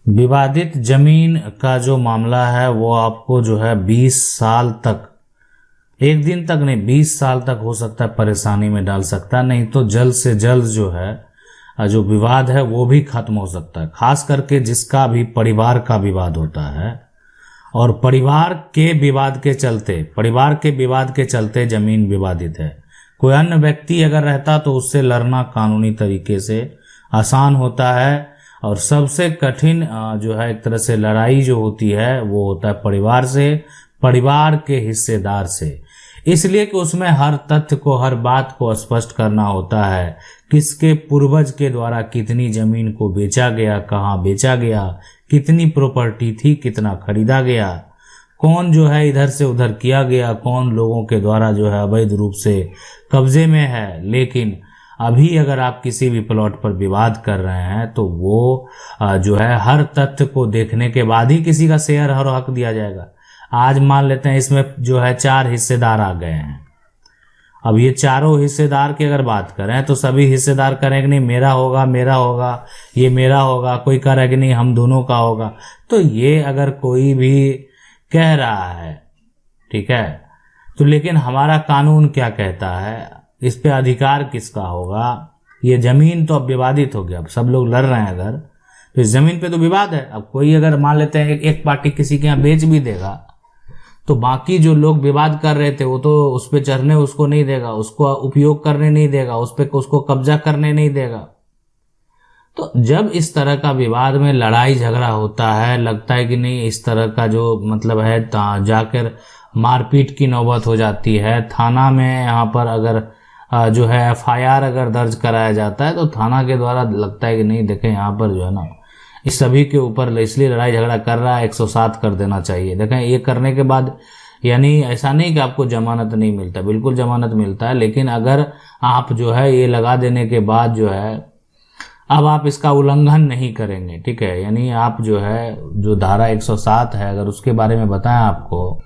विवादित जमीन का जो मामला है वो आपको जो है 20 साल तक, एक दिन तक नहीं 20 साल तक हो सकता है परेशानी में डाल सकता है, नहीं तो जल्द से जल्द जो है जो विवाद है वो भी खत्म हो सकता है। खास करके जिसका भी परिवार का विवाद होता है और परिवार के विवाद के चलते जमीन विवादित है, कोई अन्य व्यक्ति अगर रहता तो उससे लड़ना कानूनी तरीके से आसान होता है। और सबसे कठिन जो है एक तरह से लड़ाई जो होती है वो होता है परिवार से, परिवार के हिस्सेदार से, इसलिए कि उसमें हर तथ्य को, हर बात को स्पष्ट करना होता है। किसके पूर्वज के द्वारा कितनी जमीन को बेचा गया, कहाँ बेचा गया, कितनी प्रॉपर्टी थी, कितना खरीदा गया, कौन जो है इधर से उधर किया गया, कौन लोगों के द्वारा जो है अवैध रूप से कब्जे में है। लेकिन अभी अगर आप किसी भी प्लॉट पर विवाद कर रहे हैं तो वो जो है हर तथ्य को देखने के बाद ही किसी का शेयर और हक दिया जाएगा। आज मान लेते हैं इसमें जो है 4 हिस्सेदार आ गए हैं। अब ये चारों हिस्सेदार की अगर बात करें तो सभी हिस्सेदार करेंगे नहीं मेरा होगा, मेरा होगा, ये मेरा होगा, कोई करेगा नहीं हम दोनों का होगा। तो ये अगर कोई भी कह रहा है, ठीक है, तो लेकिन हमारा कानून क्या कहता है, इस पे अधिकार किसका होगा। ये जमीन तो अब विवादित हो गया, अब सब लोग लड़ रहे हैं अगर, तो इस जमीन पे तो विवाद है। अब कोई अगर मान लेते हैं एक पार्टी किसी के यहाँ बेच भी देगा तो बाकी जो लोग विवाद कर रहे थे वो तो उस पे चढ़ने उसको नहीं देगा, उसको उपयोग करने नहीं देगा, उस पे उसको कब्जा करने नहीं देगा। तो जब इस तरह का विवाद में लड़ाई झगड़ा होता है, लगता है कि नहीं इस तरह का जो मतलब है जाकर मारपीट की नौबत हो जाती है। थाना में यहाँ पर अगर जो है FIR अगर दर्ज कराया जाता है तो थाना के द्वारा लगता है कि नहीं देखें यहाँ पर जो है ना इस सभी के ऊपर इसलिए लड़ाई झगड़ा कर रहा है 107 कर देना चाहिए। देखें ये करने के बाद यानी ऐसा नहीं कि आपको जमानत नहीं मिलता, बिल्कुल जमानत मिलता है, लेकिन अगर आप जो है ये लगा देने के बाद जो है अब आप इसका उल्लंघन नहीं करेंगे, ठीक है, यानी आप जो है जो धारा 107 है अगर उसके बारे में बताएं आपको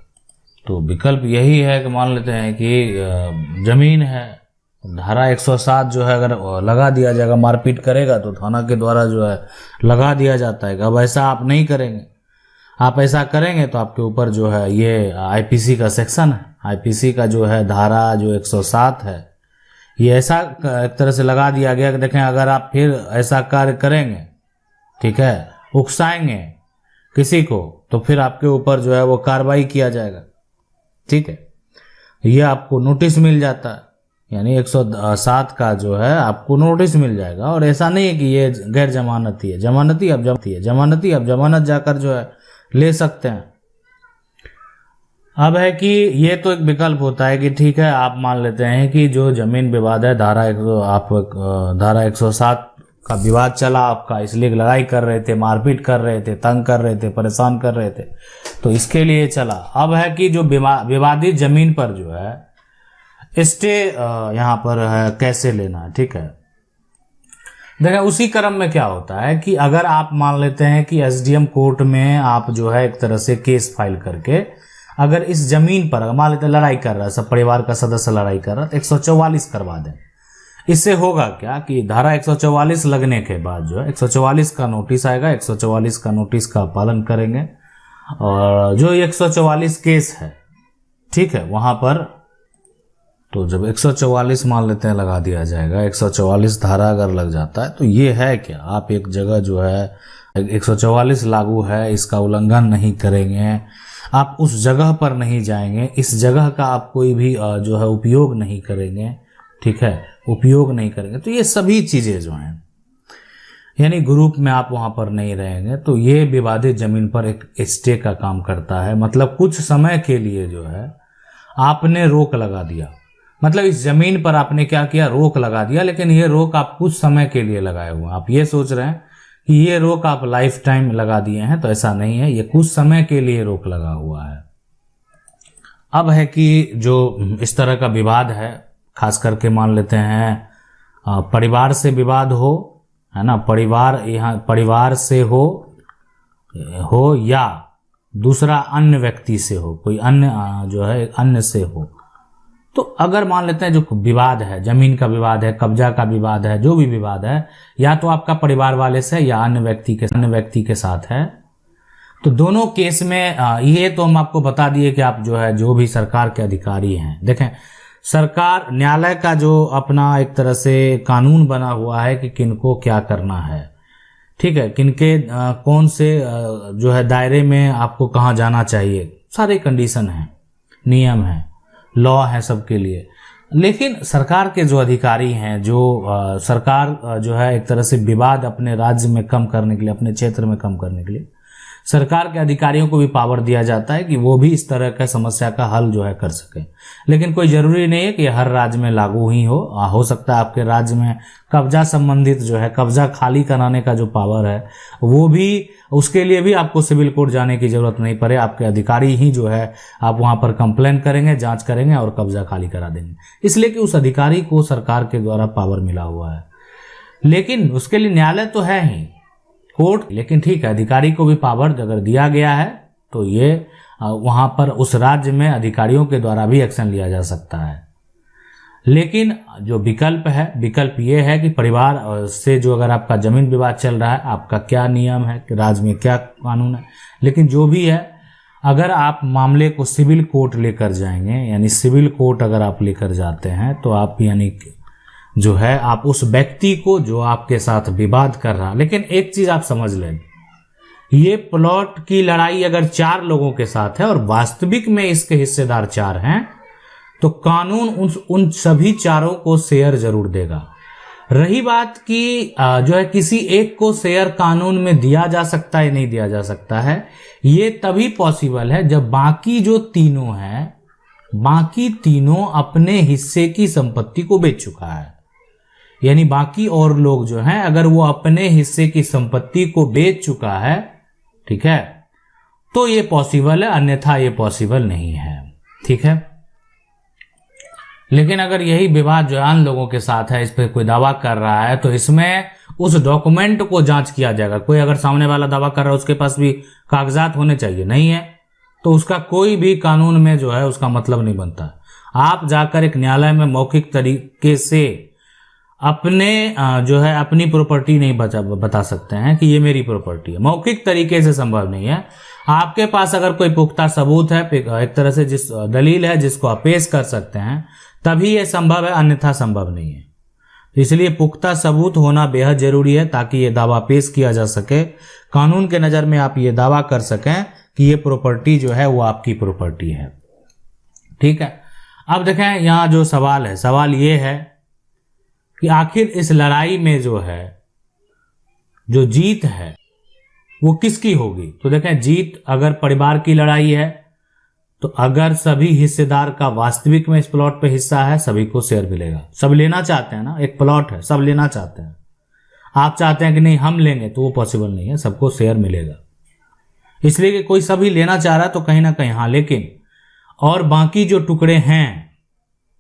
तो विकल्प यही है कि मान लेते हैं कि जमीन है, धारा 107 जो है अगर लगा दिया जाएगा, मारपीट करेगा तो थाना के द्वारा जो है लगा दिया जाता है। अब ऐसा आप नहीं करेंगे, आप ऐसा करेंगे तो आपके ऊपर जो है ये IPC का सेक्शन है, IPC का जो है धारा जो 107 है ये ऐसा एक तरह से लगा दिया गया कि देखें अगर आप फिर ऐसा कार्य करेंगे, ठीक है, उकसाएंगे किसी को तो फिर आपके ऊपर जो है वो कार्रवाई किया जाएगा, ठीक है। ये आपको नोटिस मिल जाता है, यानी 107 का जो है आपको नोटिस मिल जाएगा। और ऐसा नहीं है कि ये गैर जमानती है, जमानती अब जमानत जाकर जो है ले सकते हैं। अब है कि ये तो एक विकल्प होता है कि ठीक है आप मान लेते हैं कि जो जमीन विवाद है धारा 107 का विवाद चला आपका, इसलिए लड़ाई कर रहे थे, मारपीट कर रहे थे, तंग कर रहे थे, परेशान कर रहे थे, तो इसके लिए चला। अब है कि जो विवादित जमीन पर जो है स्टे यहाँ पर है कैसे लेना है, ठीक है। देखिए उसी क्रम में क्या होता है कि अगर आप मान लेते हैं कि SDM कोर्ट में आप जो है एक तरह से केस फाइल करके अगर इस जमीन पर मान लेते हैं लड़ाई कर रहा है, सब परिवार का सदस्य लड़ाई कर रहा है, तो 144 करवा दें। इससे होगा क्या कि धारा 144 लगने के बाद जो है 144 का नोटिस आएगा, 144 का नोटिस का पालन करेंगे और जो 144 केस है, ठीक है, वहां पर तो जब 144 मान लेते हैं लगा दिया जाएगा, 144 धारा अगर लग जाता है तो ये है क्या, आप एक जगह जो है 144 लागू है, इसका उल्लंघन नहीं करेंगे, आप उस जगह पर नहीं जाएंगे, इस जगह का आप कोई भी जो है उपयोग नहीं करेंगे, ठीक है, उपयोग नहीं करेंगे, तो ये सभी चीजें जो हैं यानी ग्रुप में आप वहां पर नहीं रहेंगे, तो ये विवादित जमीन पर एक स्टे का काम करता है। मतलब कुछ समय के लिए जो है आपने रोक लगा दिया, मतलब इस जमीन पर आपने क्या किया, रोक लगा दिया, लेकिन ये रोक आप कुछ समय के लिए लगाए हुए हैं। आप ये सोच रहे हैं कि ये रोक आप लाइफ टाइम लगा दिए हैं, तो ऐसा नहीं है, ये कुछ समय के लिए रोक लगा हुआ है। अब है कि जो इस तरह का विवाद है, खास करके मान लेते हैं परिवार से विवाद हो, है ना, परिवार से हो या दूसरा अन्य व्यक्ति से हो, कोई अन्य जो है अन्य से हो, तो अगर मान लेते हैं जो विवाद है, जमीन का विवाद है, कब्जा का विवाद है, जो भी विवाद है, या तो आपका परिवार वाले से या अन्य व्यक्ति के साथ है, तो दोनों केस में ये तो हम आपको बता दिए कि आप जो है जो भी सरकार के अधिकारी हैं, देखें सरकार न्यायालय का जो अपना एक तरह से कानून बना हुआ है कि किनको क्या करना है, ठीक है, किनके कौन से जो है दायरे में आपको कहाँ जाना चाहिए, सारे कंडीशन हैं, नियम हैं, लॉ है सबके लिए। लेकिन सरकार के जो अधिकारी हैं, जो सरकार जो है एक तरह से विवाद अपने राज्य में कम करने के लिए, अपने क्षेत्र में कम करने के लिए सरकार के अधिकारियों को भी पावर दिया जाता है कि वो भी इस तरह का समस्या का हल जो है कर सके। लेकिन कोई जरूरी नहीं है कि हर राज्य में लागू ही हो सकता है आपके राज्य में कब्जा संबंधित जो है, कब्जा खाली कराने का जो पावर है वो भी, उसके लिए भी आपको सिविल कोर्ट जाने की जरूरत नहीं पड़े, आपके अधिकारी ही जो है आप वहां पर कंप्लेन करेंगे, जांच करेंगे और कब्जा खाली करा देंगे, इसलिए कि उस अधिकारी को सरकार के द्वारा पावर मिला हुआ है। लेकिन उसके लिए न्यायालय तो है ही, कोर्ट, लेकिन ठीक है, अधिकारी को भी पावर अगर दिया गया है तो ये वहां पर उस राज्य में अधिकारियों के द्वारा भी एक्शन लिया जा सकता है। लेकिन जो विकल्प है, विकल्प ये है कि परिवार से जो अगर आपका जमीन विवाद चल रहा है, आपका क्या नियम है कि राज्य में क्या कानून है, लेकिन जो भी है, अगर आप मामले को सिविल कोर्ट लेकर जाएंगे, यानी सिविल कोर्ट अगर आप लेकर जाते हैं तो आप यानी जो है आप उस व्यक्ति को जो आपके साथ विवाद कर रहा, लेकिन एक चीज आप समझ लें, ये प्लॉट की लड़ाई अगर 4 लोगों के साथ है और वास्तविक में इसके हिस्सेदार 4 हैं, तो कानून उन सभी 4 को शेयर जरूर देगा। रही बात कि जो है किसी एक को शेयर कानून में दिया जा सकता है, नहीं दिया जा सकता है, ये तभी पॉसिबल है जब बाकी जो तीनों हैं, बाकी तीनों अपने हिस्से की संपत्ति को बेच चुका है। यानी बाकी और लोग जो हैं अगर वो अपने हिस्से की संपत्ति को बेच चुका है, ठीक है, तो ये पॉसिबल है, अन्यथा ये पॉसिबल नहीं है, ठीक है। लेकिन अगर यही विवाद जो आन लोगों के साथ है, इस पर कोई दावा कर रहा है, तो इसमें उस डॉक्यूमेंट को जांच किया जाएगा। कोई अगर सामने वाला दावा कर रहा है उसके पास भी कागजात होने चाहिए, नहीं है तो उसका कोई भी कानून में जो है उसका मतलब नहीं बनता। आप जाकर एक न्यायालय में मौखिक तरीके से अपने जो है अपनी प्रॉपर्टी नहीं बता सकते हैं कि ये मेरी प्रॉपर्टी है, मौखिक तरीके से संभव नहीं है। आपके पास अगर कोई पुख्ता सबूत है, एक तरह से जिस दलील है जिसको आप पेश कर सकते हैं, तभी ये संभव है, अन्यथा संभव नहीं है। इसलिए पुख्ता सबूत होना बेहद जरूरी है ताकि ये दावा पेश किया जा सके, कानून के नजर में आप ये दावा कर सकें कि ये प्रॉपर्टी जो है वो आपकी प्रॉपर्टी है, ठीक है। अब देखें यहाँ जो सवाल है, सवाल ये है कि आखिर इस लड़ाई में जो है जो जीत है वो किसकी होगी। तो देखें, जीत अगर परिवार की लड़ाई है तो अगर सभी हिस्सेदार का वास्तविक में इस प्लॉट पे हिस्सा है, सभी को शेयर मिलेगा। सब लेना चाहते हैं ना, एक प्लॉट है, सब लेना चाहते हैं। आप चाहते हैं कि नहीं हम लेंगे, तो वो पॉसिबल नहीं है, सबको शेयर मिलेगा। इसलिए कि कोई सभी लेना चाह रहा है तो कहीं ना कहीं हाँ, लेकिन और बाकी जो टुकड़े हैं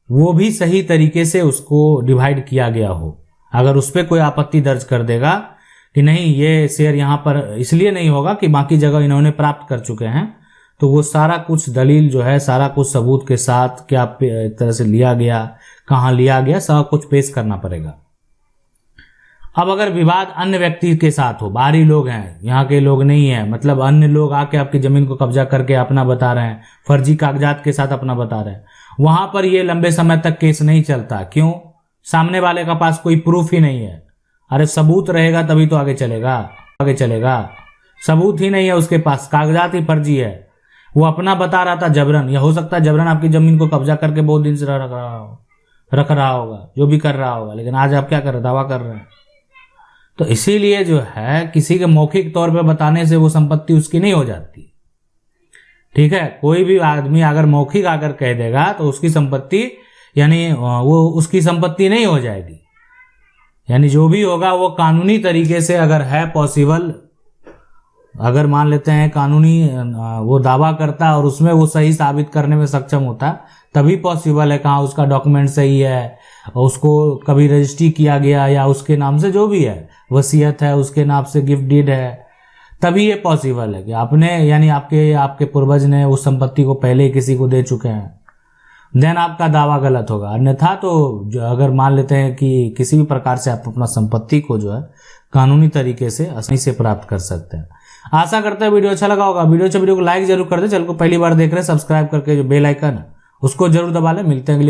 वो भी सही तरीके से उसको डिवाइड किया गया हो। अगर उस पर कोई आपत्ति दर्ज कर देगा कि नहीं ये शेयर यहाँ पर इसलिए नहीं होगा कि बाकी जगह इन्होंने प्राप्त कर चुके हैं, तो वो सारा कुछ दलील जो है, सारा कुछ सबूत के साथ क्या एक तरह से लिया गया, कहाँ लिया गया, सब कुछ पेश करना पड़ेगा। अब अगर विवाद अन्य व्यक्ति के साथ हो, बाहरी लोग हैं, यहाँ के लोग नहीं है, मतलब अन्य लोग आके आपकी जमीन को कब्जा करके अपना बता रहे हैं, फर्जी कागजात के साथ अपना बता रहे हैं, वहां पर ये लंबे समय तक केस नहीं चलता। क्यों? सामने वाले का पास कोई प्रूफ ही नहीं है। अरे सबूत रहेगा तभी तो आगे चलेगा। सबूत ही नहीं है उसके पास, कागजात ही फर्जी है, वो अपना बता रहा था जबरन, या हो सकता है जबरन आपकी जमीन को कब्जा करके बहुत दिन से रख रहा होगा, जो भी कर रहा होगा, लेकिन आज आप क्या कर रहे हैं, दावा कर रहे हैं। तो इसीलिए जो है किसी के मौखिक तौर पे बताने से वो संपत्ति उसकी नहीं हो जाती, ठीक है। कोई भी आदमी अगर मौखिक आकर कह देगा तो उसकी संपत्ति यानी वो उसकी संपत्ति नहीं हो जाएगी। यानी जो भी होगा वो कानूनी तरीके से अगर है पॉसिबल, अगर मान लेते हैं कानूनी वो दावा करता और उसमें वो सही साबित करने में सक्षम होता, तभी पॉसिबल है। कहाँ उसका डॉक्यूमेंट सही है, उसको कभी रजिस्ट्री किया गया, या उसके नाम से जो भी है वसीयत है, उसके नाम से गिफ्ट डीड है, तभी ये पॉसिबल है कि आपने यानी आपके पूर्वज ने उस संपत्ति को पहले ही किसी को दे चुके हैं। देन आपका दावा गलत होगा। अन्यथा तो अगर मान लेते हैं कि किसी भी प्रकार से आप अपना संपत्ति को जो है कानूनी तरीके से आसानी से प्राप्त कर सकते हैं। आशा करते हैं वीडियो अच्छा लगा होगा। वीडियो को लाइक जरूर कर दे। चैनल को पहली बार देख रहे हैं, सब्सक्राइब करके जो बेल आइकन है उसको जरूर दबा लें। मिलते हैं अगली